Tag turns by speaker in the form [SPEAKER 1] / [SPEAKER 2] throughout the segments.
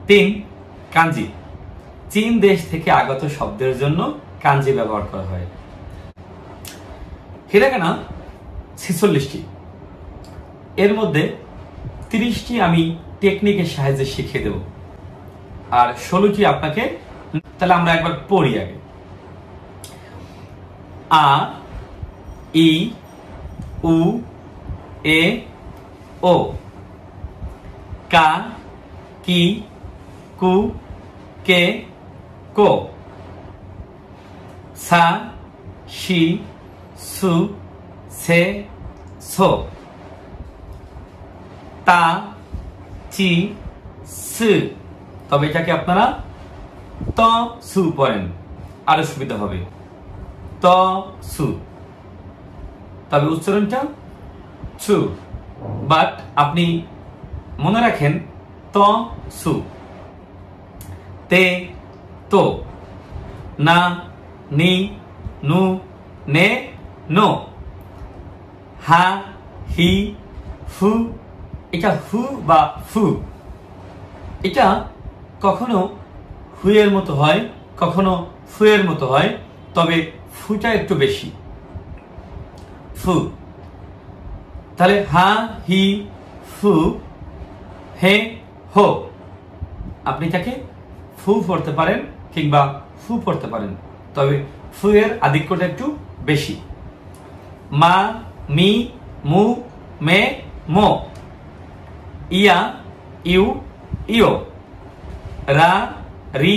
[SPEAKER 1] তিন, কাঞ্জি। চীন দেশ থেকে আগত শব্দের জন্য কাঞ্জি ব্যবহার করা হয়। হিরাগানা 46টি, এর মধ্যে 30টি আমি টেকনিকের সাহায্যে শিখিয়ে দেব, আর 16টি আপনাকে। তাহলে আমরা একবার পড়ি আগে। আ, ই, উ, এ, ও। কা, কি, কু, কে, কো। সা, শি, সু, সে, সো। তা, চি, সু। তবে এটাকে আপনারা ত সু পড়েন, আরো সুবিধা হবে। ত সু, তবে উচ্চারণটা সু, বাট আপনি মনে রাখেন ত সু। তে, তো। না, নি, নু, নে, নো। হা, হি, হু। এটা হু বা ফু, এটা কখনো হুয়ের মতো হয়, কখনো ফুয়ের মতো হয়, তবে ফুটা একটু বেশি। ফু। তাহলে হা, হি, ফু, হে, হো। আপনি তাকে ফু পড়তে পারেন কিংবা ফু পড়তে পারেন, তবে ফুয়ের আধিক্যটা একটু বেশি। মা, মি, মু, মে, মো। ইয়া, ইউ, ইও। রা, রি,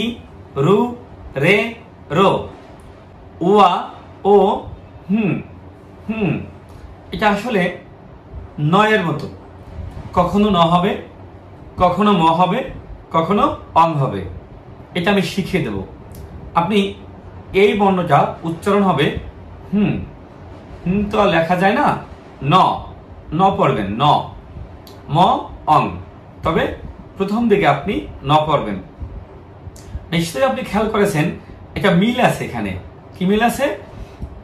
[SPEAKER 1] রু, রে, রো। উয়া, ও, হুম, হুম। এটা আসলে নয়ের মতো, কখনো ন হবে, কখনো ম হবে, কখনো অং হবে। এটা আমি শিখিয়ে দেব। আপনি এই বর্ণটা উচ্চারণ হবে হুম। হুম তো লেখা যায় না, ন, ন পড়বেন, ন, ম, অং। তবে প্রথম দিকে আপনি ন পড়বেন। নিশ্চয়ই আপনি খেয়াল করেছেন এটা মিল আছে। এখানে কি মিল আছে?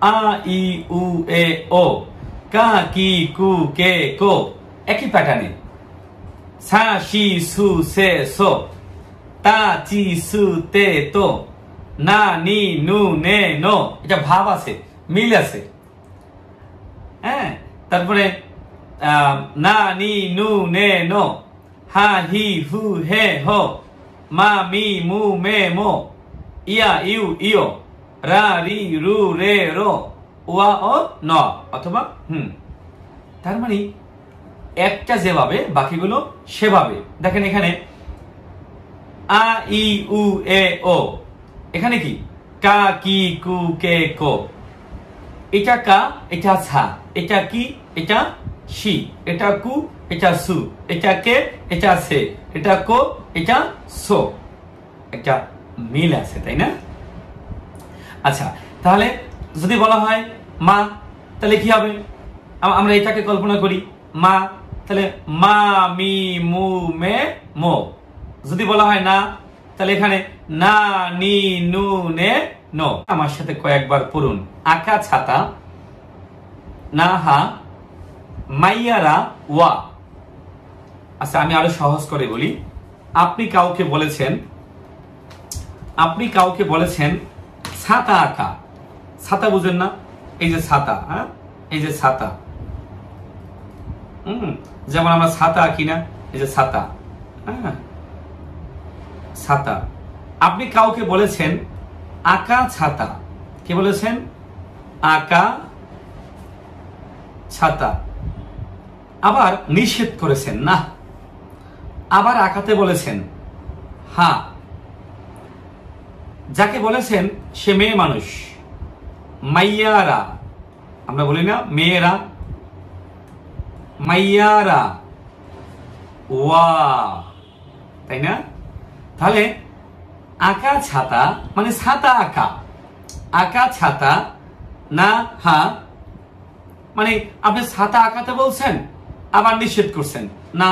[SPEAKER 1] আ, ই, উ, এ, ও। কা, কি, কু, কে, কো। একই প্যাটার্নে। সা, শি, সু, সে, সো। তা, চি, সু, তে, তো। না, নি, নু, নে, নো। এটা ভাব আছে, মিল আছে। হ্যাঁ, তারপরে না, নি, নু, নে, নো। হা, হি, হু, হে, হো। মা, মি, মু, মে, মো। ইয়া, ইউ, ইও। রা, রি, রু, রে, রো। ওয়া, ও, ন অথবা হুম। তার মানে একটা যেভাবে বাকিগুলো সেভাবে। দেখেন এখানে আ, ই, উ, এ, ও। এখানে কি? কা, কি, কু, কে, কো। এটা কা, এটা ছা। এটা কি, এটা শি। এটা কু, এটা সু। এটা কে, এটা সে। এটা কো, এটা সো। একটা মিল আছে, তাই না? আচ্ছা, তাহলে যদি বলা হয় মা, তাহলে কি হবে? আমরা এটাকে কল্পনা করি মা, তাহলে মা, মি, মু, মে, মো। যদি বলা হয় না, তাহলে এখানে না, নি, নু, নে, নো। আমার সাথে কয়েকবার পড়ুন। আকা, ছাতা। না, হা, মাইয়ারা, ওয়া। আচ্ছা, আমি আরো সহজ করে বলি। আপনি কাউকে বলেছেন ছাতা আঁকা। ছাতা বুঝেন না? এই যে ছাতা, হ্যাঁ, এই যে ছাতা। যেমন আমরা ছাতা আঁকি না, এই যে ছাতা, হ্যাঁ, ছাতা। আপনি কাউকে বলেছেন আঁকা ছাতা। কি বলেছেন? আঁকা ছাতা। আবার নিষেধ করেছেন না, আবার আঁকাতে বলেছেন হ্যাঁ। যাকে বলেছেন সে মেয়ে মানুষ। মাইয়ারা, আমরা বলি না মেয়েরা, মাইয়ারা, ওয়া, তাই না? তাহলে আঁকা ছাতা মানে ছাতা আঁকা। আঁকা ছাতা না, হা, মানে আপনি ছাতা আঁকাতে বলছেন, আবার নিষেধ করছেন না,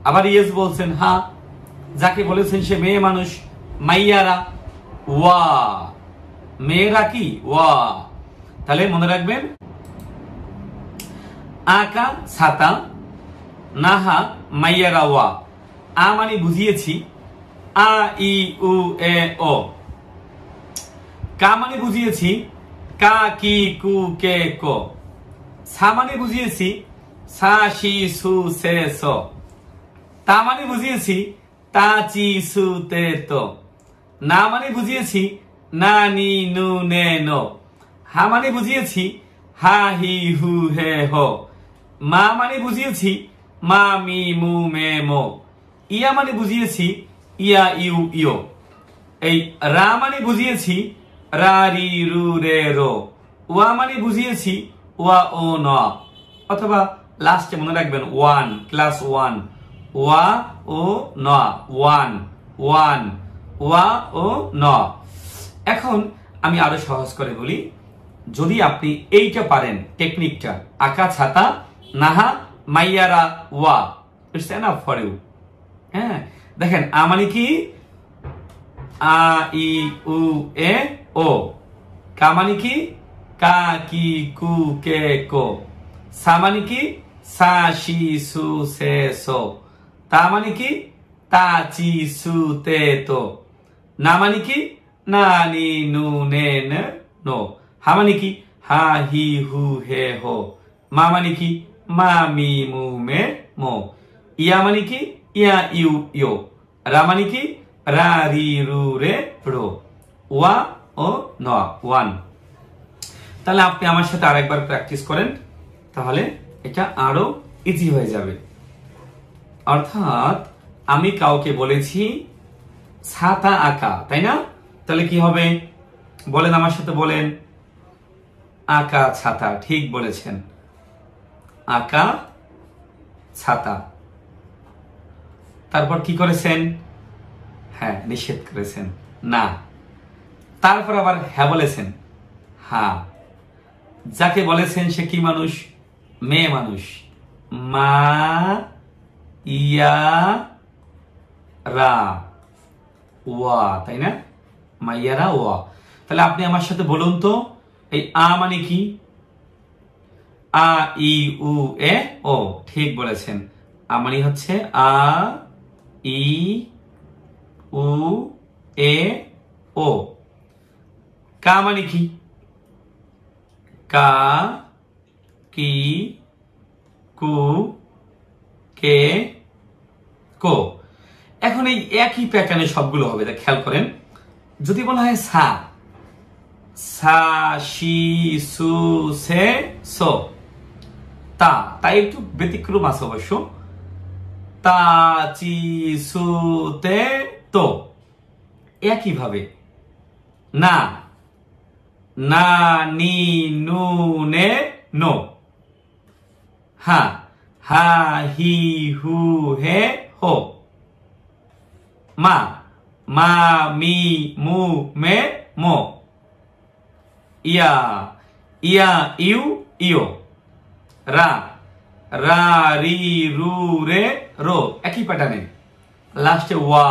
[SPEAKER 1] আবার ইয়েস বলছেন হ্যাঁ। যাকে বলেছেন সে মেয়ে মানুষ। মাইয়ারা, ওয়া। মেয়েরা কি? ওয়া। তাহলে মনে রাখবেন আঁকা ছাতা, নাহা, মাইয়ারা, ওয়া। আ মানে বুঝিয়েছি, আ ই উ এ ও। কা মানে বুঝিয়েছি কা কি কু কে কো। সা মানে বুঝিয়েছি সা শি সু সে সো। তা মানে বুঝিয়েছি তা চি সু তে তো। না মানে বুঝিয়েছি না নি নু নে নো। হা মানে বুঝিয়েছি হা হি হু হে হো। মা মানে বুঝিয়েছি মা মি মু মে মো। ইয়া মানে বুঝিয়েছি ইয়া ইউ ইও। এই রা মানে বুঝিয়েছি রা রি রু রে রো। ওয়া মানে বুঝিয়েছি ওয়া ও ন, অথবা লাস্টে মনে রাখবেন ওয়ান, ক্লাস ওয়ান, ওয়া ও ন, ওয়ান ওয়ান, ওয়া ও ন। এখন আমি আরো সহজ করে বলি, যদি আপনি এইটা পারেন টেকনিকটা, আকা ছাতা নাহা মাইয়ারা ওয়া, ইটস এনাফ ফর ইউ। হ্যাঁ, দেখেন আ মানে কি আ ই উ এ ও। কা মানে কি কা কি কু কে কো। সা মানে কি সা শি সু সে সো। তা মানে কি তা চি সু তে তো। না মানে কি না নি নু নে নো। হা মানে কি হা হি হু হে হো। মা মানে কি মা মি মু মে মো। ইয়া মানে কি ইয়া ইউ ইও। রা মানে কি রা রি রু রে রো। ওয়া ও ন, ওয়ান। তাহলে আপনি আমার সাথে আরেকবার প্র্যাকটিস করেন, তাহলে এটা আরো ইজি হয়ে যাবে। অর্থাৎ আমি কাউকে বলেছি ছাতা আঁকা, তাই না? তাহলে কি হবে বলেন আমার সাথে, বলেন আঁকা ছাতা। ঠিক বলেছেন, আঁকা ছাতা। তারপর কি করেছেন? হ্যাঁ, নিষেধ করেছেন না। তারপর আবার হ্যাঁ বলেছেন, হ্যাঁ। যাকে বলেছেন সে কি মানুষ? মেয়ে মানুষ। মা ইয়া রা ওয়া, তাই না? মাইয়ারা ওয়া। তাহলে আপনি আমার সাথে বলুন তো, এই আ মানে কি? আ ই উ এ ও। ঠিক বলেছেন, আ মানে হচ্ছে আ ই উ এ ও। কা মানে কি? কা কি কু কে কো। এখন এই একই প্যাটার্নে সবগুলো হবে, খেয়াল করেন। যদি বলা হয় সা, সা শি সু সে সো। তা, তাই একটু ব্যতিক্রম আছে অবশ্য। তা চি সু তে তো। একই ভাবে না, না নি নু নে নো। হা, হা হি হু হে হো। মা, মা মি মু মে মো। ইয়া, ইয়া ইউ ইও। রা, রা রি রু রে রো। একই প্যাটার্নে লাস্টে ওয়া।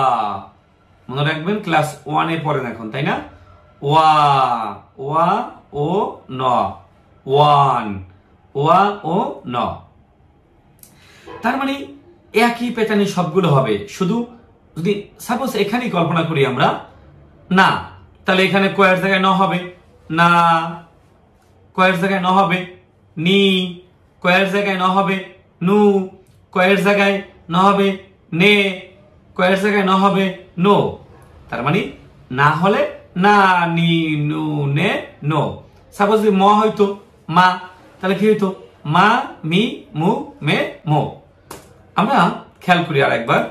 [SPEAKER 1] মনে রাখবেন ক্লাস ওয়ানে পড়েন এখন, তাই না? ওয়া, ওয়া ও ন, ওয়ান, ওয়া ও ন। তার মানে একই প্যাটার্নে সবগুলো হবে। শুধু যদি সাপোজ এখানেই কল্পনা করি আমরা না, তাহলে এখানে কয়ের জায়গায় ন হবে না, কয়ের জায়গায় ন হবে নি, কয়ের জায়গায় ন হবে নু, কয়ের জায়গায় ন হবে নে, কয়ের জায়গায় ন হবে নো। তার মানে না হলে না নি নু নে নো। সাপোজ যদি ম হইতো মা, তাহলে কি হইতো মা মি মু মে মো। আমরা খেয়াল করি আর একবার,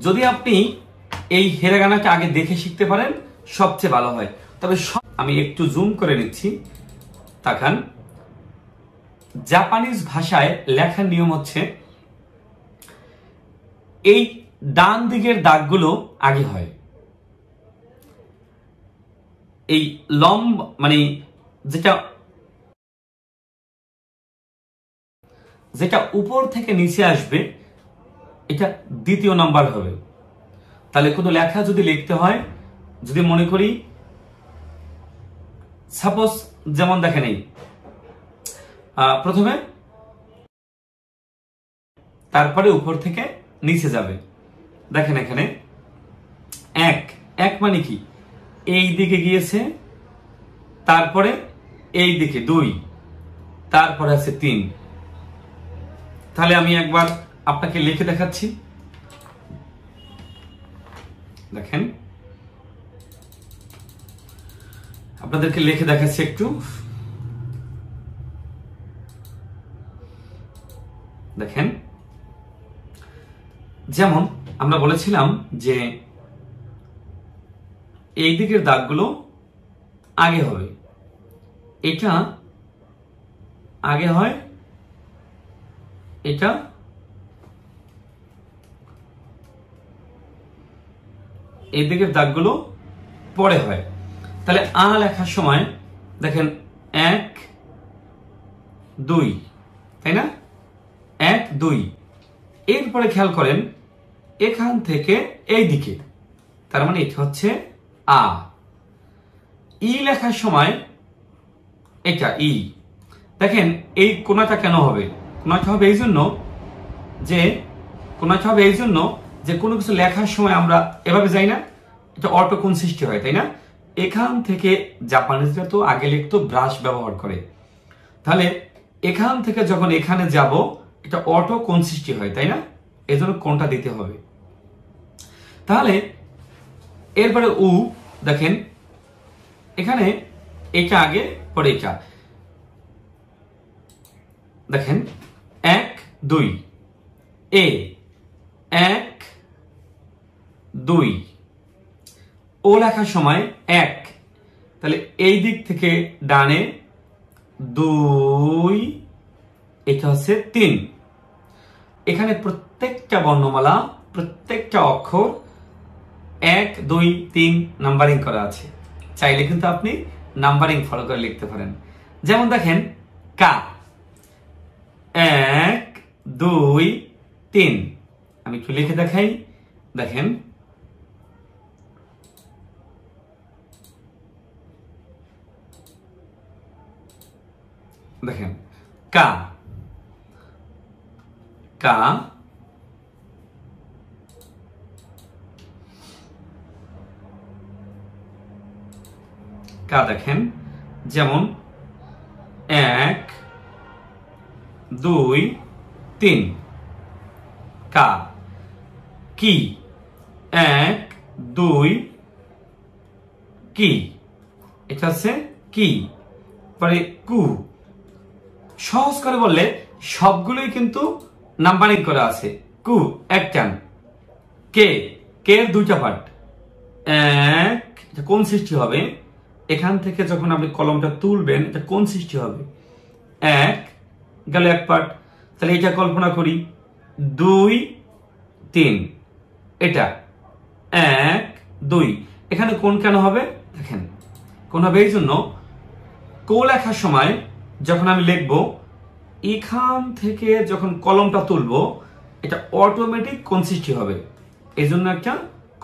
[SPEAKER 1] যদি আপনি এই হেরাগানাকে আগে দেখে শিখতে পারেন সবচেয়ে ভালো হয়। তবে আমি একটু জুম করে নিচ্ছি, তাকান। জাপানিজ ভাষায় লেখার নিয়ম হচ্ছে এই ডান দিকের দাগগুলো আগে হয়। এই লম্ব মানে যেটা উপর থেকে নিচে আসবে এটা দ্বিতীয় নাম্বার হবে। তাহলে কোনো লেখা যদি লিখতে হয়, যদি মনে করি সাপোজ যেমন দেখেন এই প্রথমে, তারপরে উপর থেকে নিচে যাবে। দেখেন এখানে এক, এক মানে কি এই দিকে গিয়েছে, তারপরে এই দিকে 2, তারপরে আছে 3। তাহলে আমি একবার আপনাকে লিখে দেখাচ্ছি। দেখেন আপনাদেরকে লিখে দেখাচ্ছি একটু। দেখেন যেমন আমরা বলেছিলাম যে এই দিকের দাগগুলো আগে হবে, এটা আগে হয়, এটা এই দিকের দাগগুলো পরে হয়। তাহলে আ লেখার সময় দেখেন 1 2, তাই না? 1 2, এরপরে খেয়াল করেন এখান থেকে এই দিকে, তার মানে এটা হচ্ছে আ। ই লেখার সময় এটা ই। দেখেন এই কোণাটা কেন হবে? কোণাটা হবে এই জন্য যে কোনো কিছু লেখার সময় আমরা এভাবে যাই না, এটা অটো কোণ সৃষ্টি হয়, তাই না? এখান থেকে জাপানিজরা তো আগে লিখতো ব্রাশ ব্যবহার করে, তাহলে এখান থেকে যখন এখানে যাব এটা অটো কোণ সৃষ্টি হয়, তাই না? এজন্য কোণটা দিতে হবে। তাহলে এরপরে উ, দেখেন এখানে এটা আগে, পরে এটা। দেখেন 1 2, এ 1 2, ও লেখার সময় 1, তাহলে এই দিক থেকে ডানে 2, এটা হচ্ছে 3। এখানে প্রত্যেকটা বর্ণমালা, প্রত্যেকটা অক্ষর 1 2 3 নাম্বারিং করা আছে। চাইলে কিন্তু আপনি নাম্বারিং ফলো করে লিখতে পারেন। যেমন দেখেন কা 1 2 3, আমি একটু লিখে দেখাই। দেখেন দেখেন কা কা, কা দেখেন যেমন 1 2 3, কা। কি 1 2, কি, এটা হচ্ছে কি। পরে কু, সহজ করে বললে সবগুলোই কিন্তু নাম্বারিং করা আছে। কু একটা, কে, কে এর 2টা পার্ট। 1, এটা কোণ সৃষ্টি হবে এখান থেকে যখন আপনি কলমটা তুলবেন, এটা কোণ সৃষ্টি হবে। 1 গেল 1 পার্ট, তাহলে এটা কল্পনা করি 2 3, এটা 1 2। এখানে কোণ কেন হবে? দেখেন কোণ হবে এই জন্য, কো লেখার সময় যখন আমি লিখব এখান থেকে যখন কলমটা তুলবো এটা অটোমেটিক কোণ সৃষ্টি হবে, এই জন্য একটা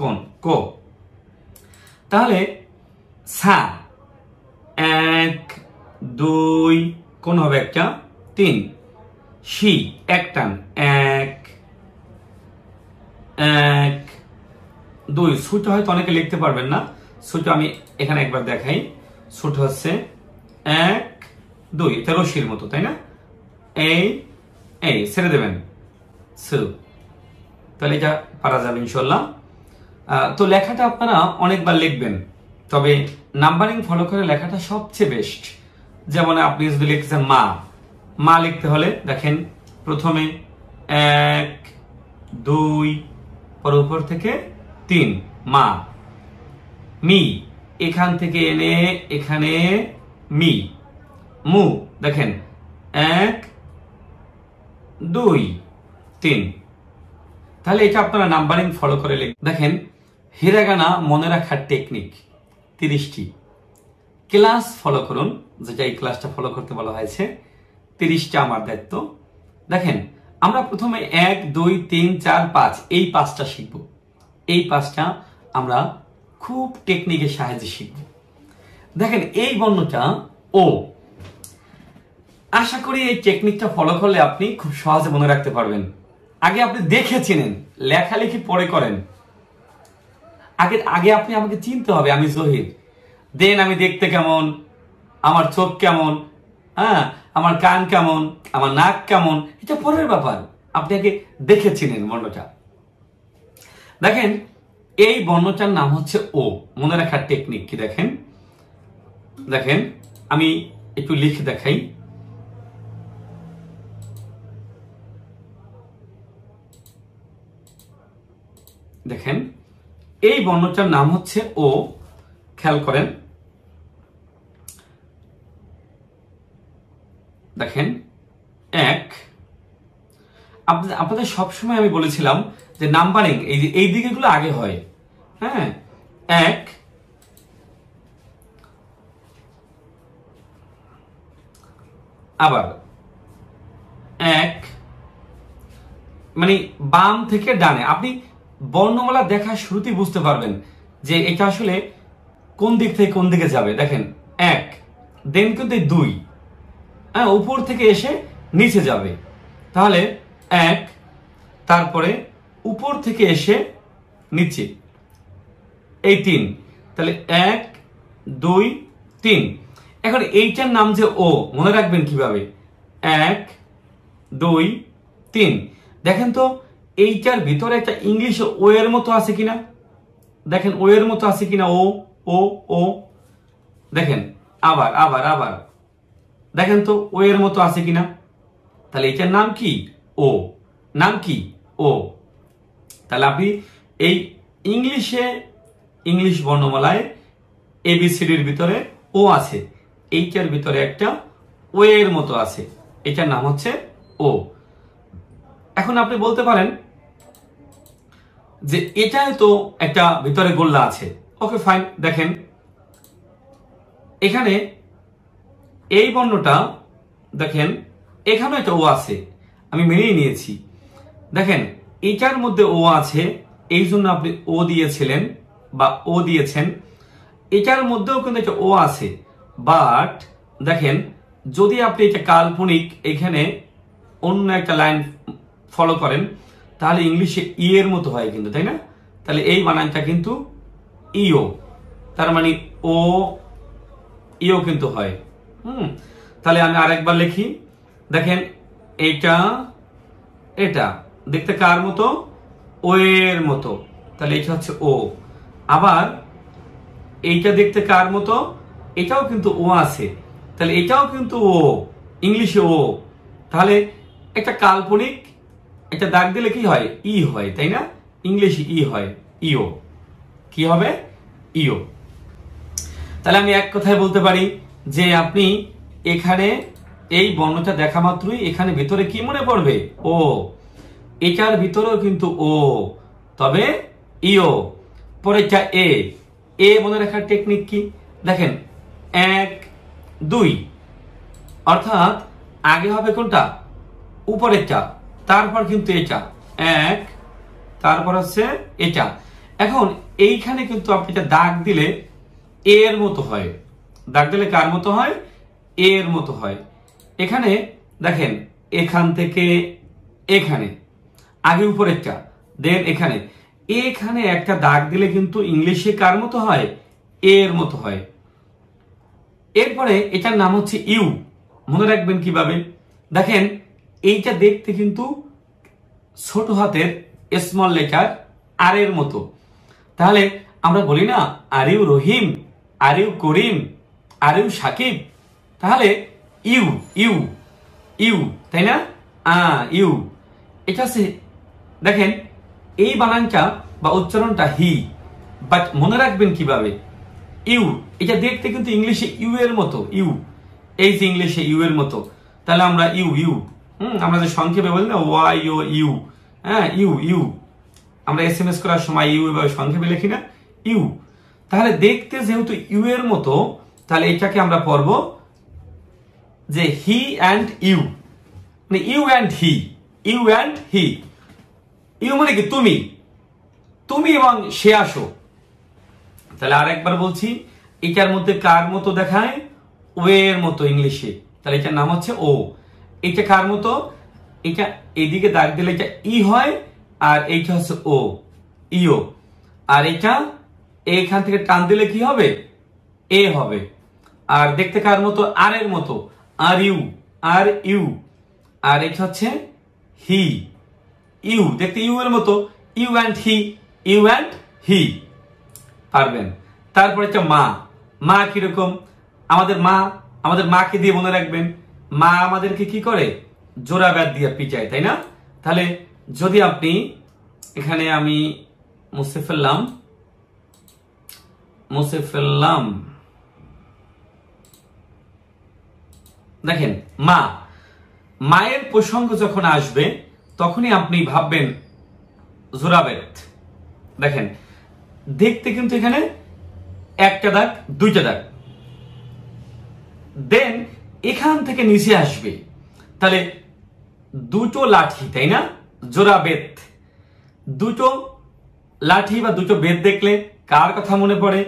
[SPEAKER 1] কোণ কো। তাহলে সা 1 2, কোণ হবে একটা 3। শি এক টান 1 1 2, ছোট হয়তো অনেকে লিখতে পারবেন না, ছোট আমি এখানে একবার দেখাই। ছোট হচ্ছে 1 2, এটা রশির মতো, তাই না? এই এই ছেড়ে দেবেন সু, তাহলে এটা পারা যাবে ইনশাল্লাহ। তো লেখাটা আপনারা অনেকবার লিখবেন, তবে নাম্বারিং ফলো করে লেখাটা সবচেয়ে বেস্ট। যেমন আপনি যদি লিখতেছেন মা, মা লিখতে হলে দেখেন প্রথমে 1 2, পর উপর থেকে 3, মা। মি এখান থেকে এনে এখানে মি। মু দেখেন 1 2 3, তাহলে এটা আপনারা নাম্বারিং ফলো করে লিখবেন। দেখেন হিরাগানা মনে রাখার টেকনিক 30টি। ক্লাস ফলো করুন, যেটা এই ক্লাসটা ফলো করতে বলা হয়েছে। 30টা আমার দায়িত্ব। দেখেন আমরা প্রথমে 1 2 3 4 5 এই 5টা শিখব। এই 5টা আমরা খুব টেকনিকের সাহায্যে শিখব। দেখেন এই বর্ণটা ও, আশা করি এই টেকনিকটা ফলো করলে আপনি খুব সহজে মনে রাখতে পারবেন। আগে আপনি দেখে চিনেন, লেখালেখি পরে করেন, আগে আগে আপনি আমাকে চিনতে হবে আমি জহির, দেন আমি দেখতে কেমন, আমার চোখ কেমন, হ্যাঁ আমার কান কেমন, আমার নাক কেমন, এটা পরের ব্যাপার। আপনি আগে দেখে চিনেন বর্ণটা। দেখেন এই বর্ণটার নাম হচ্ছে ও। মনে রাখার টেকনিক কি দেখেন, দেখেন আমি একটু লিখে দেখাই। দেখেন এই বর্ণটার নাম হচ্ছে ও, খেয়াল করেন। দেখেন এক, আপনাদের সবসময় আমি বলেছিলাম যে নাম্বারিং এই দিকেগুলো আগে হয়, হ্যাঁ এক, আবার এক, মানে বাম থেকে ডানে। আপনি বর্ণমালা দেখার শুরুতেই বুঝতে পারবেন যে এটা আসলে কোন দিক থেকে কোন দিকে যাবে। দেখেন এক, দেন কিন্তু দুই, হ্যাঁ উপর থেকে এসে নিচে যাবে, তাহলে এক, তারপরে উপর থেকে এসে নিচে, এই তিন, তাহলে এক দুই তিন। এখন এইটার নাম যে ও, মনে রাখবেন কিভাবে, এক দুই তিন। দেখেন তো এইটার ভিতরে একটা ইংলিশে ও এর মতো আছে কিনা, দেখেন ও এর মতো আছে কিনা, ও ও ও, দেখেন আবার আবার আবার, দেখেন তো ও এর মতো আছে কিনা, তাহলে এটার নাম কি ও, নাম কি ও। তাহলে আপনি এই ইংলিশ বর্ণমালায় এবিসিডির ভিতরে ও আছে, এইটার ভিতরে একটা ও এর মতো আছে, এটার নাম হচ্ছে ও। এখন আপনি বলতে পারেন যে এটাই তো একটা ভিতরে গোল্লা আছে, ওকে ফাইন। দেখেন এখানে এই বর্ণটা দেখেন এখানে একটা ও আছে, আমি মেনেই নিয়েছি। দেখেন এটার মধ্যে ও আছে, এই জন্য আপনি ও দিয়েছিলেন বা ও দিয়েছেন। এটার মধ্যেও কিন্তু একটা ও আছে, বাট দেখেন যদি আপনি এটা কাল্পনিক এখানে অন্য একটা লাইন ফলো করেন তাহলে ইংলিশে ই এর মতো হয় কিন্তু, তাই না? তাহলে এই বানানটা কিন্তু ইও, তার মানে ও ইও কিন্তু হয়। তাহলে আমি আরেকবার লিখি। দেখেন এইটা এটা দেখতে কার মতো, ও এর মতো, তাহলে এটা হচ্ছে ও। আবার এইটা দেখতে কার মতো, এটাও কিন্তু ও আছে, তাহলে এটাও কিন্তু ও, ইংলিশে ও। তাহলে একটা কাল্পনিক একটা দাগ দিলে কি হয়, ই হয়, তাই না? ইংলিশে ই হয়, ইও। কি হবে, ইও। তাহলে আমি এক কথায় বলতে পারি যে আপনি এখানে এই বর্ণটা দেখা মাত্রই এখানে ভিতরে কি মনে পড়বে, ও। এটার ভিতরেও কিন্তু ও, তবে ইও। পরেরটা এ, এ মনে রাখার টেকনিক কি দেখেন, এক দুই, অর্থাৎ আগে হবে কোনটা, উপরেরটা, তারপর কিন্তু এটা, এক তারপর হচ্ছে এটা। এখন এইখানে কিন্তু আপনি এটা দাগ দিলে এর মতো হয়, দাগ দিলে কার মতো হয়, এর মতো হয়। এখানে দেখেন এখান থেকে এখানে, আগে উপরেরটা, দেন এখানে, এখানে একটা দাগ দিলে কিন্তু ইংলিশে কার মতো হয়, এর মতো হয়। এরপরে এটার নাম হচ্ছে ইউ। মনে রাখবেন কিভাবে, দেখেন এইটা দেখতে কিন্তু ছোট হাতের স্মল লেটার আর এর মতো। তাহলে আমরা বলি না, are you Rahim, are you Karim, are you Sakib, তাহলে ইউ ইউ ইউ, তাই না? ইউ। এটা আছে দেখেন এই বানানটা বা উচ্চারণটা হি, বাট মনে রাখবেন কিভাবে, ইউ। এটা দেখতে কিন্তু ইংলিশে ইউ এর মতো, ইউ, এই যে ইংলিশে ইউ এর মতো। তাহলে আমরা ইউ ইউ, আমরা যে সংক্ষেপে বলি না ওয়াই ও ইউ, হ্যাঁ ইউ ইউ, আমরা SMS করার সময় ইউ এভাবে সংক্ষেপে লিখি না, ইউ। তাহলে দেখতে যেহেতু ইউ এর মতো, তাহলে এটাকে আমরা পড়ব যে হি অ্যান্ড ইউ, মানে you and he, you and he. You মানে কি তুমি, তুমি এবং সে আসো। তাহলে আরেকবার বলছি, এটার মধ্যে কার মতো দেখায়, ও এর মতো ইংলিশে, তাহলে এটার নাম হচ্ছে ও। এটা কার মতো, এটা এদিকে দাগ দিলে এটা ই হয়, আর এইটা হচ্ছে ও, ইও। আর এটা এইখান থেকে টান দিলে কি হবে? এ হবে। আর দেখতে কার মতো? আর এর মতো, আর ইউ, আর ইউ। আর এটা হচ্ছে হি, ইউ, দেখতে ইউ এর মতো, you and he, you and he. পারবেন। তারপরে একটা মা, মা কিরকম? আমাদের মাকে দিয়ে মনে রাখবেন, মা আমাদেরকে কি করে? জোড়া ব্যাট দিয়ে পিটায়, তাই না? তাহলে যদি আপনি এখানে আমি মুছে ফেললাম, দেখেন মায়ের প্রসঙ্গ যখন আসবে তখনই আপনি ভাববেন জোড়া ব্যাট। দেখেন দেখতে কিন্তু এখানে একটা দাগ, দুইটা দাগ, দেন এখান থেকে নিচে আসবে, তাহলে দুটো লাঠি, তাই না? জোড়া বেত। দুটো লাঠি বা দুটো বেত দেখলে কার কথা মনে পড়ে?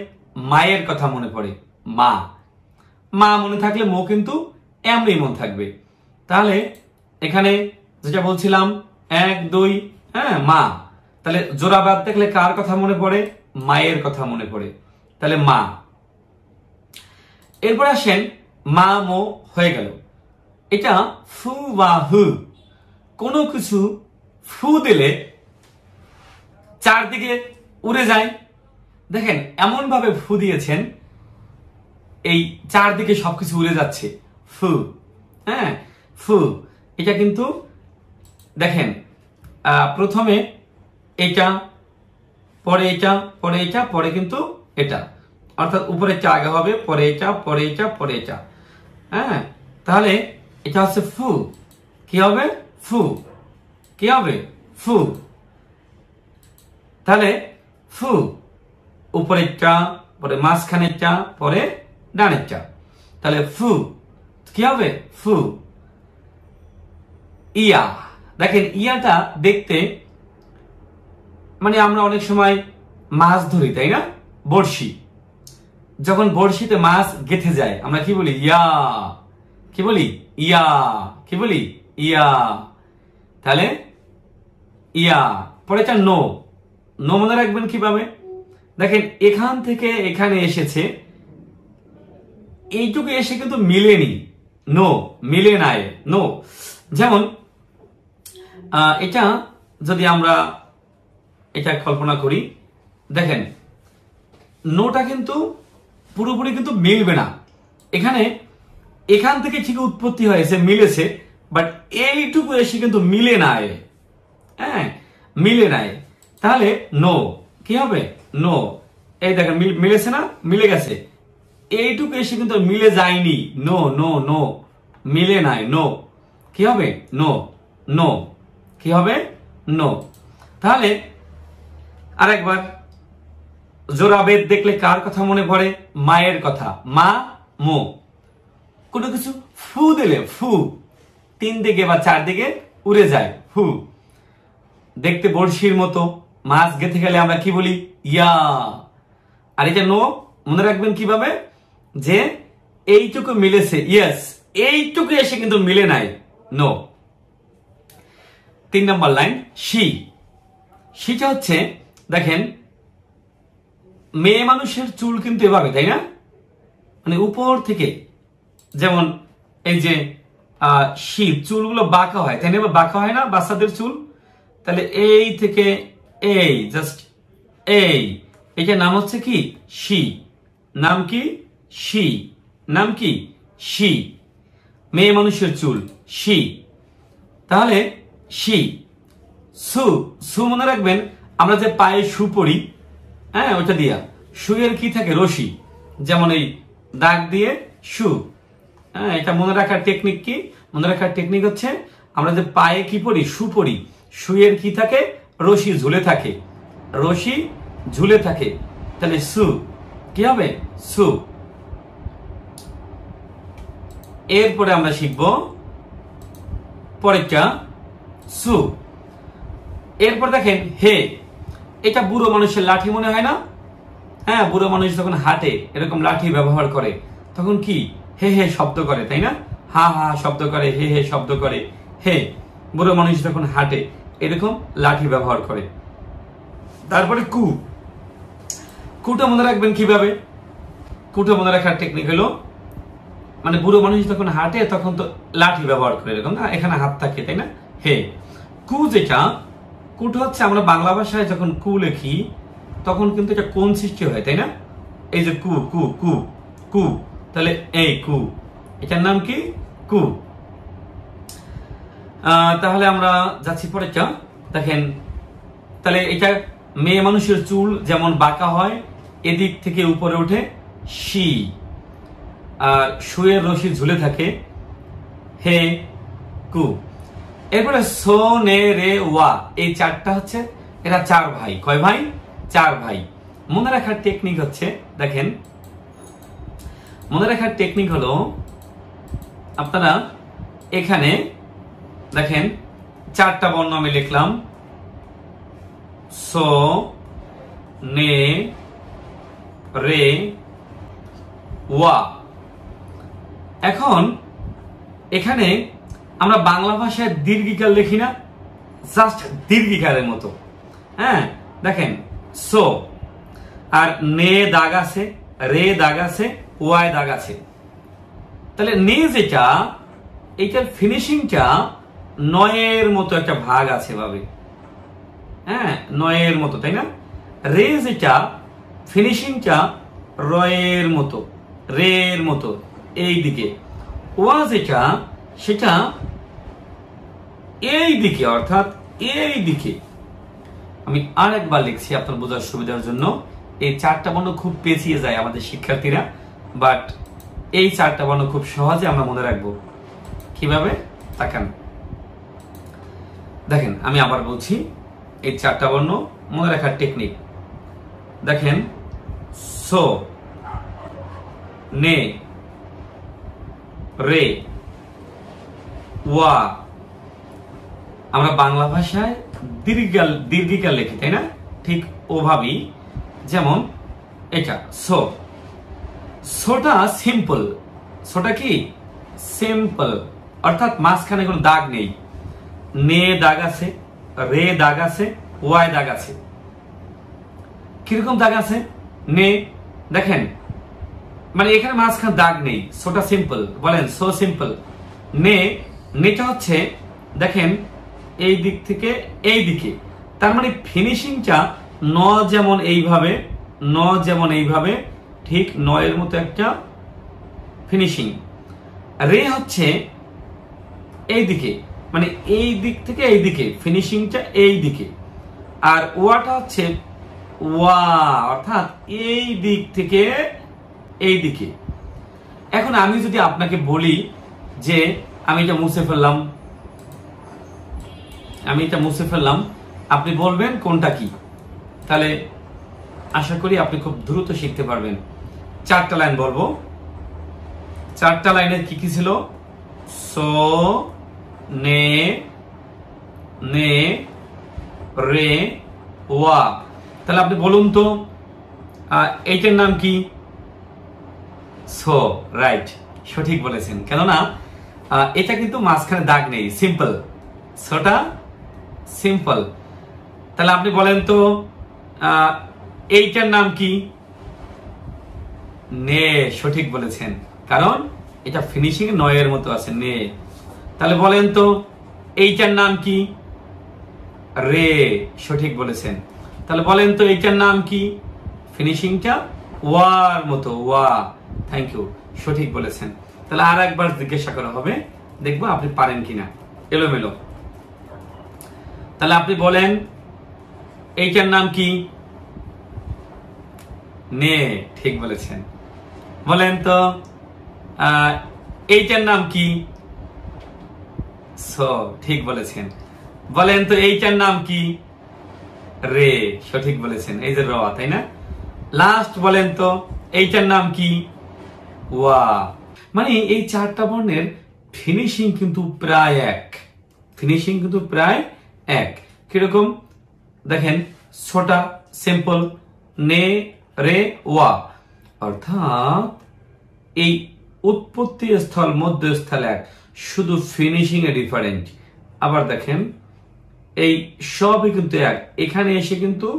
[SPEAKER 1] মায়ের কথা মনে পড়ে। মা মনে থাকলে মো কিন্তু এমনি মন থাকবে। তাহলে এখানে যেটা বলছিলাম 1 2, হ্যাঁ, মা। তাহলে জোড়া বেত দেখলে কার কথা মনে পড়ে? মায়ের কথা মনে পড়ে। তাহলে মা। এরপর আসেন মা মো হয়ে গেল। এটা ফু বা হু, কোনো কিছু ফু দিলে চারদিকে উড়ে যায়। দেখেন এমন ভাবে ফু দিয়েছেন এই চারদিকে সবকিছু উড়ে যাচ্ছে। ফু, হ্যাঁ, ফু। এটা কিন্তু দেখেন প্রথমে এটা, পরে এটা, পরে এটা, পরে কিন্তু এটা, অর্থাৎ উপরেরটা আগে হবে, পরে এটা, পরে এটা, পরে এটা। হ্যাঁ, তাহলে এটা হচ্ছে ফু। কি হবে? ফু। কি হবে? ফু। তাহলে ফু, উপরেরটা, পরে মাঝখানেরটা, পরে ডানেরটা। তাহলে ফু কি হবে? ফু। ইয়া, দেখেন ইয়াটা দেখতে মানে আমরা অনেক সময় মাছ ধরি, তাই না? বড়শি, যখন বড়শিতে মাছ গেঁথে যায় আমরা কি বলি? ইয়া। কি বলি? ইয়া। কি বলি? ইয়া। তাহলে ইয়া। পরে এটা নো, নো মনে রাখবেন কিভাবে? দেখেন এখান থেকে এখানে এসেছে, এইটুকু এসে কিন্তু মিলেনি। নো, মিলে নাই, নো। যেমন এটা যদি আমরা এটা কল্পনা করি, দেখেন নোটা কিন্তু পুরোপুরি কিন্তু মিলবে না। এখান থেকে ঠিক উৎপত্তি হয়েছে, মিলেছে, বাট এইটুকু এসে কিন্তু মিলে নাই। হ্যাঁ, মিলে নাই। তাহলে নো কি হবে? নো। এই দেখেন মিলেছে না? মিলে গেছে। এইটুকু এসে কিন্তু মিলে যায়নি। নো, নো, নো, মিলে নাই। নো কি হবে? No, no. কি হবে? নো। তাহলে আরেকবার, জোড়া বেদ দেখলে কার কথা মনে পড়ে? মায়ের কথা। মা মো। কোনো কিছু ফু দিলে ফু 3 দিকে বা 4 দিকে উড়ে যায়। ফু। দেখতে বড়শির মতো, মাছ গেঁথে গেলে আমরা কি বলি? ইয়া। আর এটা নো মনে রাখবেন কিভাবে? যে এইটুকু মিলেছে, ইয়েস, এইটুকু এসে কিন্তু মিলে নাই। নো। 3 নম্বর লাইন শি। শিটা হচ্ছে দেখেন মেয়ে মানুষের চুল কিন্তু এভাবে, তাই না? মানে উপর থেকে, যেমন এই যে শীত, চুলগুলো বাঁকা হয়, তাই না? বাঁকা হয় না বাচ্চাদের চুল? তাহলে এই থেকে এই, জাস্ট এই, এটার নাম হচ্ছে কি? শি। নাম কি? শি। নাম কি? শি। মেয়ে মানুষের চুল, শি। তাহলে শি। সু, সু মনে রাখবেন আমরা যে পায়ে শু পরি, হ্যাঁ, ওইটা দিয়া। শুয়ের কি থাকে? রশি। যেমন এই দাগ দিয়ে শু। হ্যাঁ, এটা মনে রাখার টেকনিক কি? মনে রাখার টেকনিক হচ্ছে আমরা যে পায়ে কি পরি? শু পরি। শুয়ের কি থাকে? রশি ঝুলে থাকে। রশি ঝুলে থাকে। তাহলে সু কি হবে? সু। এরপরে আমরা শিখব পরেরটা সু। এরপর দেখেন হে। এটা বুড়ো মানুষের লাঠি মনে হয় না? হ্যাঁ, বুড়ো মানুষ যখন হাঁটে এরকম লাঠি ব্যবহার করে তখন কি? হে হে শব্দ করে, তাই না? হা হা শব্দ করে, হে হে শব্দ করে। হে, বুড়ো মানুষ যখন হাঁটে এরকম লাঠি ব্যবহার করে। তারপরে কু, কুটা মনে রাখবেন কিভাবে? কুটা মনে রাখার টেকনিক হলো, মানে বুড়ো মানুষ যখন হাঁটে তখন তো লাঠি ব্যবহার করে, এরকম না, এখানে হাত থাকে, তাই না? হে, কু যেটা, কুটা হচ্ছে আমরা বাংলা ভাষায় যখন কু লিখি তখন কিন্তু এটা কোন সৃষ্টি হয়, তাই না? এই যে কু কু কু কু, তাহলে এই কু, এটার নাম কি? কু। তাহলে আমরা যাচ্ছি পরেরটা, দেখেন। তাহলে এটা মেয়ে মানুষের চুল যেমন বাঁকা হয়, এদিক থেকে উপরে উঠে শি, আর শুয়ের রশি ঝুলে থাকে, হে কু। এরপরে সো নে রে ওয়া, এই চারটা হচ্ছে, এরা চার ভাই। কয় ভাই? চার ভাই। মনে রাখার টেকনিক হচ্ছে, দেখেন, মনে রাখার টেকনিক হলো আপনারা এখানে দেখেন চারটা বর্ণ আমি লিখলাম, সো নে রে ওয়া। এখন এখানে আমরা বাংলা ভাষায় দীর্ঘিকার লিখি না, জাস্ট দীর্ঘিকারের মতো। হ্যাঁ, দেখেন সো, আর নে দাগ আছে, রে দাগ আছে, ওয়াই দাগ আছে। তাহলে নে যেটা, এইটার ফিনিশিংটা নয়ের মতো একটা ভাগ আছে ভাবে, হ্যাঁ, নয়ের মতো, তাই না? রে যেটা, ফিনিশিংটা রয়ের মতো, রের মতো এই দিকে। ওয়া যেটা, সেটা এই দিকে, অর্থাৎ এই দিকে। আমি আরেকবার লিখছি আপনার বোঝার সুবিধার জন্য। এই চারটা বর্ণ খুব পেঁচিয়ে যায় আমাদের শিক্ষার্থীরা, বাট এই চারটা বর্ণ খুব সহজে আমরা মনে রাখবো। কিভাবে? তাকান, দেখেন, আমি আবার বলছি, এই চারটা বর্ণ মনে রাখার টেকনিক দেখেন। সো, নে, রে, ওয়া। আমরা বাংলা ভাষায় দীর্ঘিকার লিখি, তাই না? ঠিক ওভাবেই, যেমন এটা সো, সোটা সিম্পল। সোটা কি? সিম্পল, অর্থাৎ মাঝখানে কোনো দাগ নেই। নে দাগ আছে, রে দাগ আছে, ওয়াই দাগ আছে। কিরকম দাগ আছে? নে, দেখেন, মানে এখানে মাঝখানে দাগ নেই, সোটা সিম্পল। বলেন সো সিম্পল। নে, নেটা হচ্ছে দেখেন এই দিক থেকে এই দিকে, তার মানে ফিনিশিংটা ন যেমন এইভাবে, ন যেমন এইভাবে, ঠিক নয়ের মতো একটা ফিনিশিং। রে হচ্ছে এই দিকে, মানে এই দিক থেকে এই দিকে, ফিনিশিংটা এই দিকে। আর ওয়াটা হচ্ছে ওয়া, অর্থাৎ এই দিক থেকে এই দিকে। এখন আমি যদি আপনাকে বলি যে আমি এটা মুছে ফেললাম, আমি এটা মুছে ফেললাম, আপনি বলবেন কোনটা কি? তাহলে আশা করি আপনি খুব দ্রুত শিখতে পারবেন। চারটা লাইন বলবো। চারটা লাইনে কি কি ছিল? সো, নে, নে, রে, ওয়া। তাহলে আপনি বলুন তো এইটার নাম কি? সো, রাইট, সঠিক বলেছেন। কেননা এটা কিন্তু মাঝখানে দাগ নেই, সিম্পল। সোটা সিম্পল। তাহলে আপনি বলেন তো এইটার নাম কি? নে, সঠিক বলেছেন, কারণ এটা ফিনিশিং নয়ের মতো আছে, নে। তাহলে বলেন তো এইটার নাম কি? রে, সঠিক বলেছেন। তাহলে বলেন তো এইটার নাম কি? ফিনিশিংটা ওয়ার মতো, ওয়া। থ্যাংক ইউ, সঠিক বলেছেন। তাহলে আর একবার জিজ্ঞাসা করা হবে, দেখবো আপনি পারেন কিনা। এলোমেলো। তাহলে আপনি বলেন এইটার নাম কি? নে, ঠিক বলেছেন। বলেন তো এইটার নাম কি? সো, ঠিক বলেছেন। বলেন তো এইটার নাম কি? রে, সঠিক বলেছেন। এই যে র, তাই না? লাস্ট বলেন তো এইটার নাম কি? ওয়া। মানে এই চারটা বর্ণের ফিনিশিং কিন্তু প্রায় এক, ফিনিশিং কিন্তু প্রায় এক। কিরকম? দেখেন, ছোটা সিম্পল, নে, রে, ওয়া, অর্থাৎ এই উৎপত্তি স্থল মধ্যস্থল এক, শুধু ফিনিশিং এ ডিফারেন্ট। আবার দেখেন এই সবই কিন্তু এক, এখানে এসে কিন্তু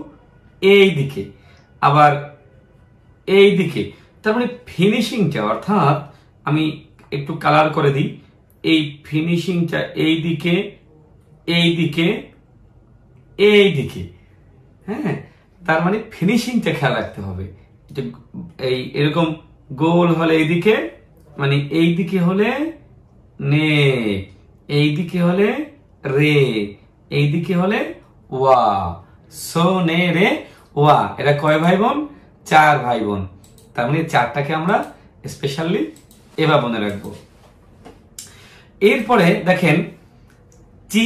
[SPEAKER 1] এই দিকে আবার এই দিকে, তার মানে ফিনিশিংটা, অর্থাৎ আমি একটু কালার করে দিই, এই ফিনিশিংটা এই দিকে এই দিকে এই দিকে। হ্যাঁ, তার মানে ফিনিশিংটা খেয়াল রাখতে হবে। এই এরকম গোল হলে এইদিকে, মানে এই দিকে হলে নে, এই দিকে হলে রে, এই দিকে হলে ওয়া। সো নে রে ওয়া। এরা কয় ভাই বোন? 4 ভাই বোন। তার মানে 4টাকে আমরা স্পেশালি এভাবে মনে রাখবো। এরপরে দেখেন চি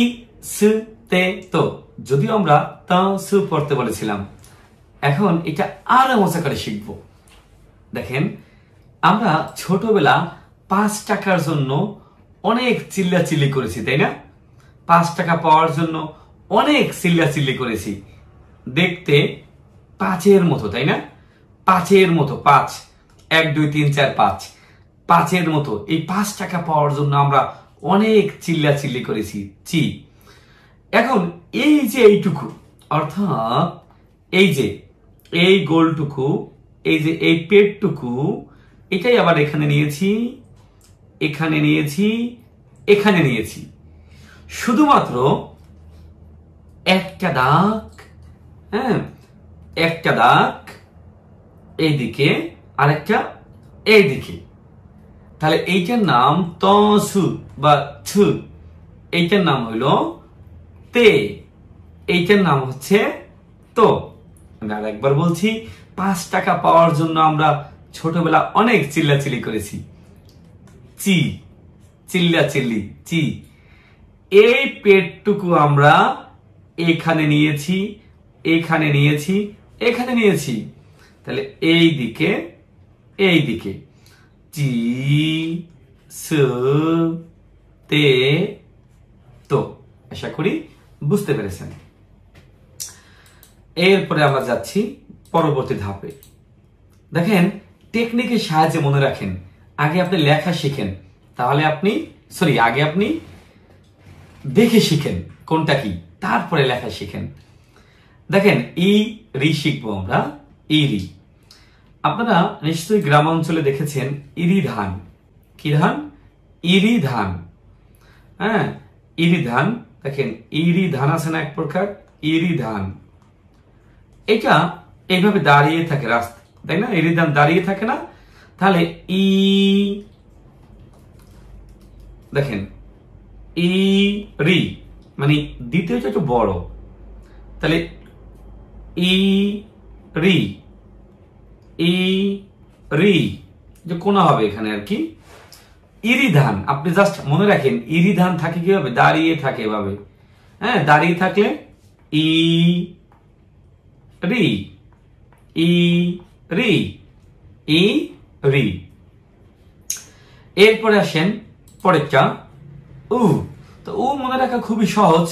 [SPEAKER 1] সু তে তো, যদিও আমরা তা সু পড়তে বলেছিলাম, এখন এটা আরো মজা করে শিখবো। দেখেন আমরা ছোটবেলা 5 টাকার জন্য অনেক চিল্লাচিল্লি করেছি, তাই না? 5 টাকা পাওয়ার জন্য অনেক চিল্লাচিল্লি করেছি। দেখতে 5-এর মতো, তাই না? 5-এর মতো, 5 1 2 3 4 5, 5-এর মতো। এই 5 টাকা পাওয়ার জন্য আমরা অনেক চিল্লাচিল্লি করেছি, চি। এখন এই যে এইটুকু, অর্থাৎ এই যে এই গোলটুকু, এই যে এই পেটটুকু, এটাই আবার এখানে নিয়েছি, এখানে নিয়েছি, এখানে নিয়েছি। শুধুমাত্র একটা দাগ, হ্যাঁ, একটা দাগ এইদিকে আর একটা এইদিকে। তাহলে এইটার নাম তসু বা ছু, এইটার নাম হইল তে, এইটার নাম হচ্ছে তো। আমি আর একবার বলছি, 5 টাকা পাওয়ার জন্য আমরা ছোটবেলা অনেক চিল্লাচিল্লি করেছি, চি, চিল্লাচিল্লি, চি। এই পেটটুকু আমরা এখানে নিয়েছি, এখানে নিয়েছি, এখানে নিয়েছি। তাহলে এই দিকে এই দিকে, চি সু তে তো। আশা করি বুঝতে পেরেছেন। এরপরে আমরা যাচ্ছি পরবর্তী ধাপে। দেখেন টেকনিকের সাহায্যে মনে রাখেন, আগে আপনি লেখা শিখেন, তাহলে আপনি আগে আপনি দেখে শিখেন কোনটা কি, তারপরে লেখা শিখেন। দেখেন ই রি শিখবো আমরা, ই রি। আপনারা নিশ্চয়ই গ্রাম অঞ্চলে দেখেছেন ইরি ধান। কি ধান? ইরি ধান। হ্যাঁ, ইরি ধান। দেখেন ইরি ধান আছে না এক প্রকার, ইরি ধান। এটা এইভাবে দাঁড়িয়ে থাকে রাস্তা, তাই না? ইরি ধান দাঁড়িয়ে থাকে না? তাহলে ই, দেখেন ই রি, মানে দ্বিতীয়টা একটু বড়, তাহলে ই রি, ই রি, যে কোনা হবে এখানে আর কি। ইরি ধান, আপনি জাস্ট মনে রাখেন ইরি ধান থাকে কিভাবে? দাঁড়িয়ে থাকে এভাবে। হ্যাঁ, দাঁড়িয়ে থাকলে ই রি, ই রি, ই রি। এরপরে আসেন পরেরটা উ। তো উ মনে রাখা খুবই সহজ।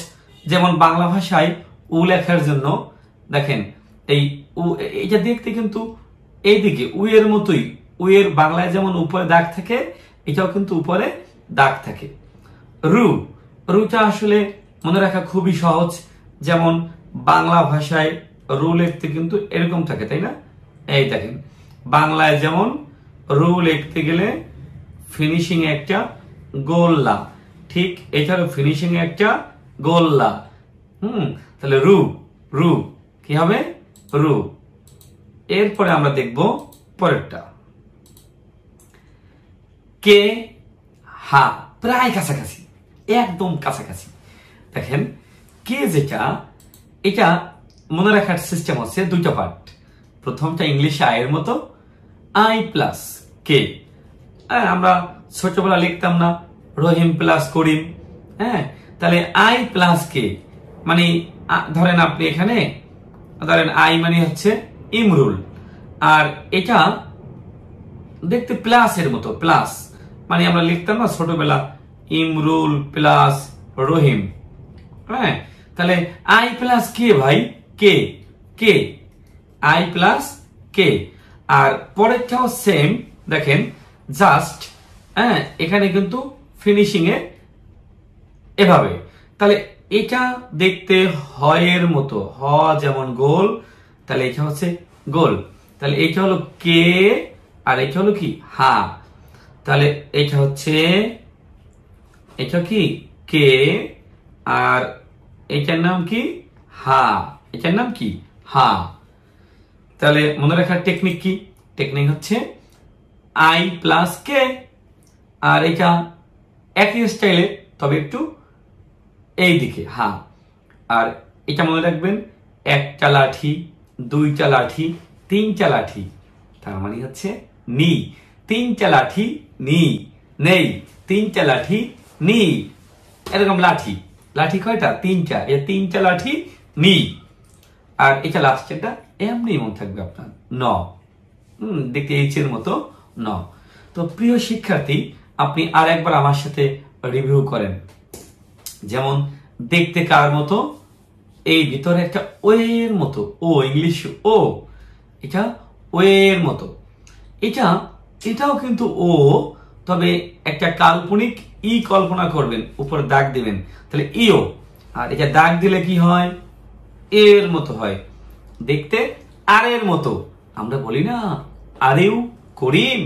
[SPEAKER 1] যেমন বাংলা ভাষায় উ লেখার জন্য দেখেন এই উ, এটা দেখতে কিন্তু এইদিকে উ এর মতোই, উ এর বাংলায় যেমন উপরে দাগ থাকে, এটাও কিন্তু উপরে দাগ থাকে। রু, রুটা আসলে মনে রাখা খুবই সহজ। যেমন বাংলা ভাষায় রু লিখতে কিন্তু এরকম থাকে, তাই না? এই দেখেন বাংলায় যেমন রু লিখতে গেলে ফিনিশিং এ একটা গোল্লা, ঠিক এটারও ফিনিশিং এ একটা গোল্লা। তাহলে রু, রু কি হবে? রু। এরপরে আমরা দেখব পরেরটা কে হা, প্রায় কাছাকাছি, একদম কাছাকাছি। দেখেন কে যেটা, এটা মনে রাখার সিস্টেম হচ্ছে দুইটা পার্ট। প্রথমটা ইংলিশে আয়ের মতো, আই প্লাস কে। আমরা ছোটবেলা লিখতাম না রহিম প্লাস করিম? হ্যাঁ, তাহলে আই প্লাস কে, মানে ধরেন আপনি এখানে ধরেন আই মানে হচ্ছে ইমরুল, আর এটা দেখতে প্লাস এর মতো, প্লাস মানে আমরা লিখতাম না ছোটবেলা ইমরুল প্লাস রহিম। হ্যাঁ, তাহলে আই প্লাস কে ভাই, K, K, I plus K. আর পরেরটাও সেম, দেখেন জাস্ট এখানে কিন্তু ফিনিশিং এ এভাবে। তাহলে এটা দেখতে হয়ের মতো, হ যেমন গোল, তাহলে এটা হচ্ছে গোল। তাহলে এটা হলো কে আর এটা হলো কি হা। তাহলে এটা হচ্ছে, এটা কি কে আর এটার নাম কি হা, এটার নাম কি হা। তাহলে মনে রাখার টেকনিক কি? টেকনিক হচ্ছে আই প্লাস কে, আর এটা একই স্টাইলে তবে একটু এই দিকে হা। আর এটা মনে রাখবেন, একটা লাঠি, দুইটা লাঠি, তিনটা লাঠি, তার মানে হচ্ছে নি। তিনটা লাঠি নি, নেই, তিনটা লাঠি নি, এরকম লাঠি, লাঠি কয়টা? তিনটা, এই তিনটা লাঠি নি। আর এটা লাস্টেরটা এমনি মনে থাকবে আপনার ন, দেখতে এইচের মতো ন। তো প্রিয় শিক্ষার্থী, আপনি আর একবার আমার সাথে রিভিউ করেন। যেমন দেখতে কার মতো? এই ভিতরে একটা ও এর মতো, ও ইংলিশ ও, এটা ও এর মতো। এটাও কিন্তু ও, তবে একটা কাল্পনিক ই কল্পনা করবেন, উপরে দাগ দিবেন, তাহলে ইও। আর এটা দাগ দিলে কি হয়? এর মতো হয়, দেখতে আর এর মতো। আমরা বলি না, are you Karim,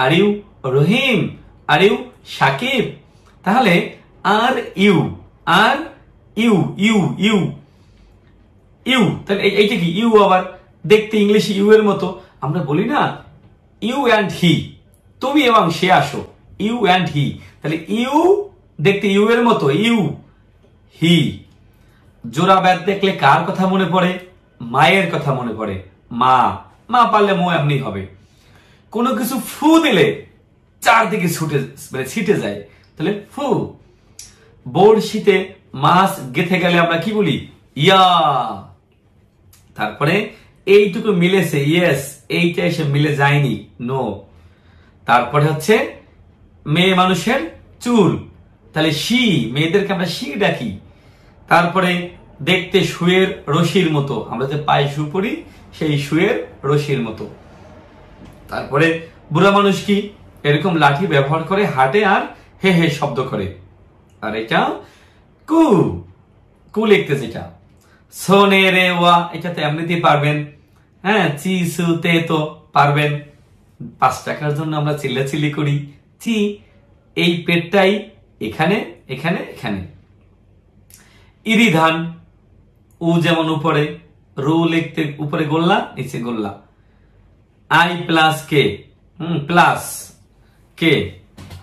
[SPEAKER 1] are you Rahim, are you Sakib. তাহলে are you, are you, you you you, তাহলে এইটা কি ইউ, আবার দেখতে ইংলিশ ইউ এর মতো। আমরা বলি না ইউ অ্যান্ড হি, তুমি এবং সে আসো, ইউ অ্যান্ড হি। তাহলে ইউ দেখতে ইউ এর মতো, ইউ হি। জোড়া ব্যাট দেখলে কার কথা মনে পড়ে? মায়ের কথা মনে পড়ে, মা। মা পারলে মো এমনি হবে। কোনো কিছু ফু দিলে চারদিকে ছিটে যায়, তাহলে ফু। বড়শিতে মাছ গেথে গেলে আমরা কি বলি? ইয়া। তারপরে এইটুকু মিলেছে, ইয়েস, এইটা এসে মিলে যায়নি, নো। তারপরে হচ্ছে মেয়ে মানুষের চুল, তাহলে শি, মেয়েদেরকে আমরা শি ডাকি। তারপরে দেখতে শুয়ের রশির মতো, আমরা যে পায়ে শু পরি সেই শুয়ের রশির মতো। তারপরে বুড়া মানুষ কি? এরকম লাঠি ব্যবহার করে, হাঁটে আর হে হে শব্দ করে। আর এটা কু, কু লিখতে যেটা। সোনে রে ওয়া, এটা তো এমনিতেই পারবেন। হ্যাঁ, চি সু তে তো পারবেন। 5 টাকার জন্য আমরা চিল্লাচিল্লি করি, চি। এই পেটটাই এখানে, এখানে, এখানে। ইরি ধান, উ যেমন উপরে, রু লিখতে উপরে গোল্লা, নিচে গোল্লা। আই প্লাস কে, প্লাস কে,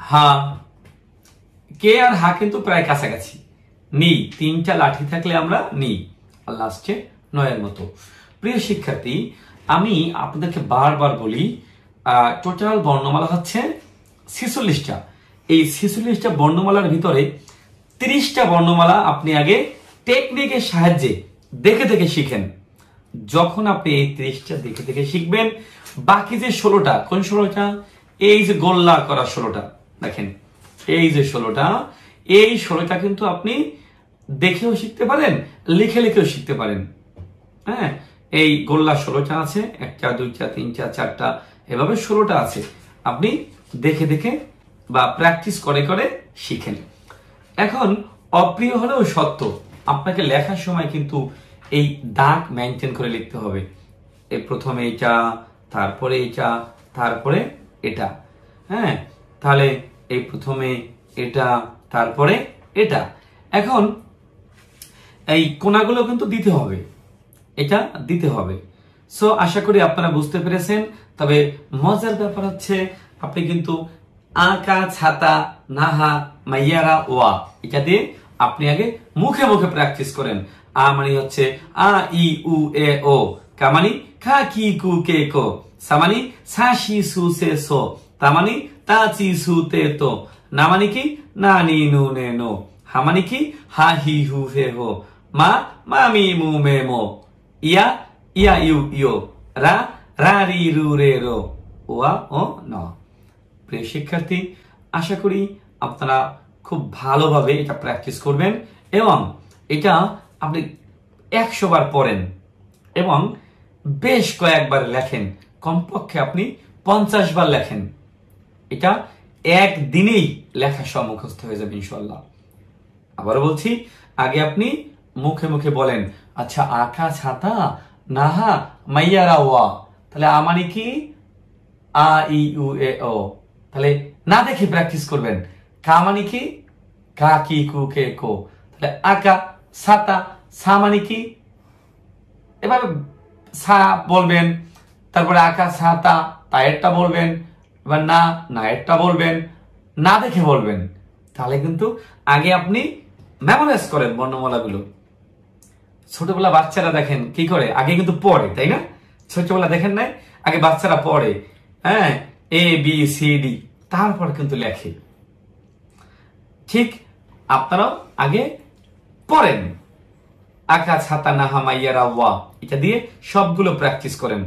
[SPEAKER 1] হা। কে আর হা কিন্তু প্রায় কাছাকাছি। নি, তিনটা লাঠি থাকলে আমরা নি। আর লাস্টে নয়ের মতো। প্রিয় শিক্ষার্থী, আমি আপনাদেরকে বারবার বলি, টোটাল বর্ণমালা হচ্ছে 46টা। এই 46টা বর্ণমালার ভিতরে 30টা বর্ণমালা আপনি আগে টেকনিকের সাহায্যে দেখে দেখে শিখেন। যখন আপনি এই 30টা দেখে দেখে শিখবেন, বাকি যে 16টা, কোন 16টা? এই যে গোল্লা করা 16টা, দেখেন এই যে 16টা, এই 16টা কিন্তু আপনি দেখেও শিখতে পারেন, লিখে লিখেও শিখতে পারেন। হ্যাঁ, এই গোল্লা 16টা আছে, 1টা 2টা 3টা 4টা, এভাবে 16টা আছে। আপনি দেখে দেখে বা প্র্যাকটিস করে করে শিখেন। এখন অপ্রিয় হলেও সত্য, আপনাকে লেখার সময় কিন্তু এই দাগ মেনটেন করে লিখতে হবে। এই প্রথমে এটা, তারপরে এটা, তারপরে এটা। হ্যাঁ, তাহলে এই প্রথমে এটা, তারপরে এটা। এখন এই কোণাগুলো কিন্তু দিতে হবে, এটা দিতে হবে। সো আশা করি আপনারা বুঝতে পেরেছেন। তবে মজার ব্যাপার হচ্ছে, আপনি কিন্তু আঁকা ছাতা নাহা মাইয়ারা ওয়া, এটা দিয়ে আপনি আগে মুখে মুখে প্র্যাকটিস করেন। আ মানে হচ্ছে আ ই উ এ ও, কা মানে খা কি কু কে কো, সা মানে সা শি সু সে সো, তা মানে তা চি সু তে তো, না মানে কি না নি নু নে নো, হা মানে কি হা হি হু হে হো, মা মা মি মু মে মো, ইয়া ইয়া ইউ ইও, রা রা রি রু রে রো, ওয়া ও ন। প্রিয় শিক্ষার্থী, আশা করি আপনারা খুব ভালোভাবে এটা প্র্যাকটিস করবেন এবং এটা আপনি 100 বার পড়েন এবং বেশ কয়েকবার লেখেন। কমপক্ষে আপনি 50 বার লেখেন। এটা একদিনেই লেখা সব মুখস্থ হয়ে যাবে ইনশাআল্লাহ। আবারও বলছি, আগে আপনি মুখে মুখে বলেন, আচ্ছা আকা ছাতা নাহা মাইয়ারা ওয়া, তাহলে মানে কি আ ই উ এ ও, তাহলে না দেখে প্র্যাকটিস করবেন। কা মানে কি কা কি কু কে কো, তাহলে আকা ছাতা সা মানে কি, এভাবে সা বলবেন, তারপরে আকা ছাতা তায়েরটা বলবেন, এবার না নায়েরটা বলবেন, না দেখে বলবেন। তাহলে কিন্তু আগে আপনি মেমোরাইজ করেন বর্ণমালাগুলো। ছোটবেলা বাচ্চারা দেখেন কি করে, আগে কিন্তু পড়ে, তাই না? ছোটবেলা দেখেন নাই, আগে বাচ্চারা পড়ে, হ্যাঁ, এ বি সি ডি, তারপর কিন্তু লেখে। ঠিক আপনারাও আগে পড়েন, আকা ছাতা নাহা মাইয়ারা ওয়া, এটা দিয়ে সবগুলো প্র্যাকটিস করেন,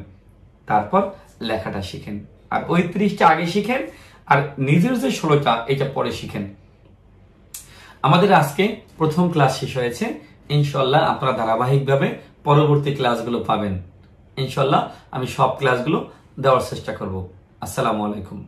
[SPEAKER 1] তারপর লেখাটা শিখেন। আর ওই 30টা আগে শিখেন, আর নিজের যে 16টা এটা পরে শিখেন। আমাদের আজকে প্রথম ক্লাস শেষ হয়েছে। ইনশাল্লাহ আপনারা ধারাবাহিকভাবে পরবর্তী ক্লাসগুলো পাবেন। ইনশাল্লাহ আমি সব ক্লাসগুলো দেওয়ার চেষ্টা করব। আসসালামু আলাইকুম।